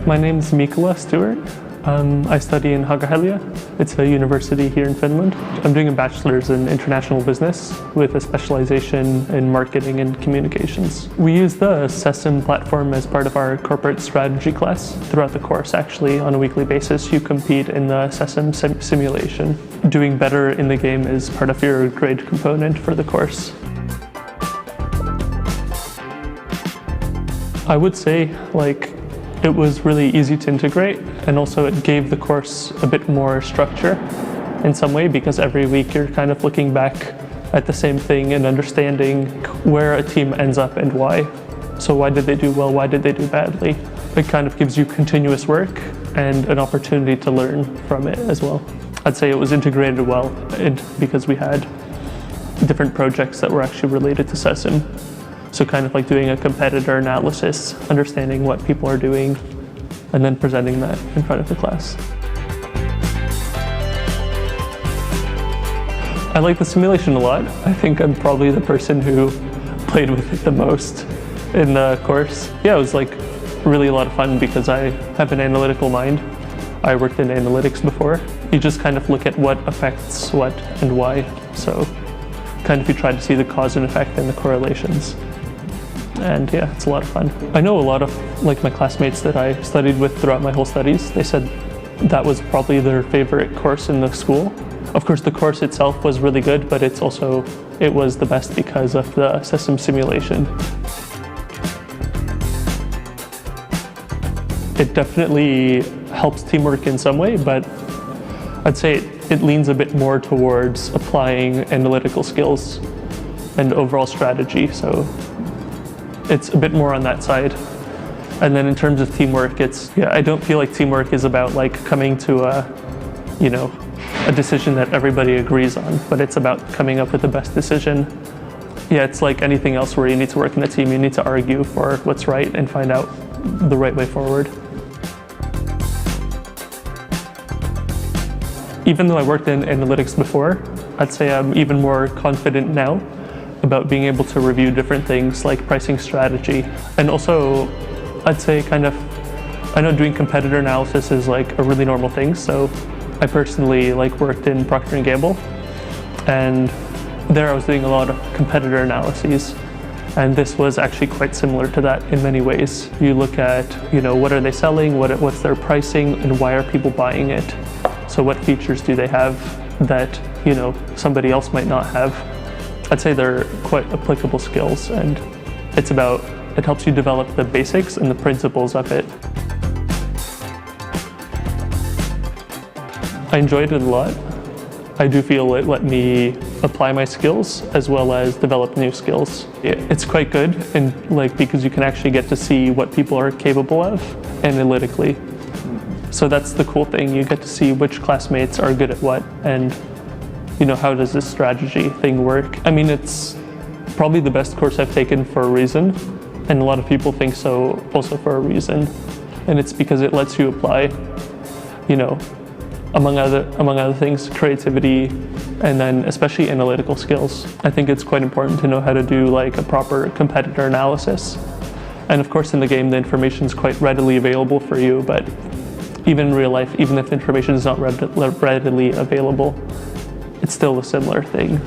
My name's Mikola Stewart. I study in Haaga-Helia. It's a university here in Finland. I'm doing a bachelor's in international business with a specialization in marketing and communications. We use the Cesim platform as part of our corporate strategy class. Throughout the course, actually, on a weekly basis, you compete in the Cesim simulation. Doing better in the game is part of your grade component for the course. I would say, it was really easy to integrate, and also it gave the course a bit more structure in some way, because every week you're kind of looking back at the same thing and understanding where a team ends up and why. So why did they do well, why did they do badly? It kind of gives you continuous work and an opportunity to learn from it as well. I'd say it was integrated well, because we had different projects that were actually related to Cesim. So kind of like doing a competitor analysis, understanding what people are doing, and then presenting that in front of the class. I like the simulation a lot. I think I'm probably the person who played with it the most in the course. Yeah, it was really a lot of fun because I have an analytical mind. I worked in analytics before. You just kind of look at what affects what and why. So kind of you try to see the cause and effect and the correlations. And yeah, it's a lot of fun. I know a lot of my classmates that I studied with throughout my whole studies, they said that was probably their favorite course in the school. Of course, the course itself was really good, but it was the best because of the Cesim simulation. It definitely helps teamwork in some way, but I'd say it leans a bit more towards applying analytical skills and overall strategy. So it's a bit more on that side. And then in terms of teamwork, I don't feel like teamwork is about coming to a decision that everybody agrees on, but it's about coming up with the best decision. Yeah, it's like anything else where you need to work in a team, you need to argue for what's right and find out the right way forward. Even though I worked in analytics before, I'd say I'm even more confident now about being able to review different things like pricing strategy. And also, I'd say I know doing competitor analysis is a really normal thing. So I personally worked in Procter & Gamble, and there I was doing a lot of competitor analyses. And this was actually quite similar to that in many ways. You look at, what are they selling, what's their pricing, and why are people buying it? So what features do they have that, somebody else might not have? I'd say they're quite applicable skills, and it helps you develop the basics and the principles of it. I enjoyed it a lot. I do feel it let me apply my skills as well as develop new skills. It's quite good, and because you can actually get to see what people are capable of analytically. So that's the cool thing. You get to see which classmates are good at what, and how does this strategy thing work? I mean, it's probably the best course I've taken for a reason, and a lot of people think so also for a reason. And it's because it lets you apply, among other things, creativity, and then especially analytical skills. I think it's quite important to know how to do a proper competitor analysis. And of course in the game the information is quite readily available for you, but even in real life, even if the information is not readily available, it's still a similar thing.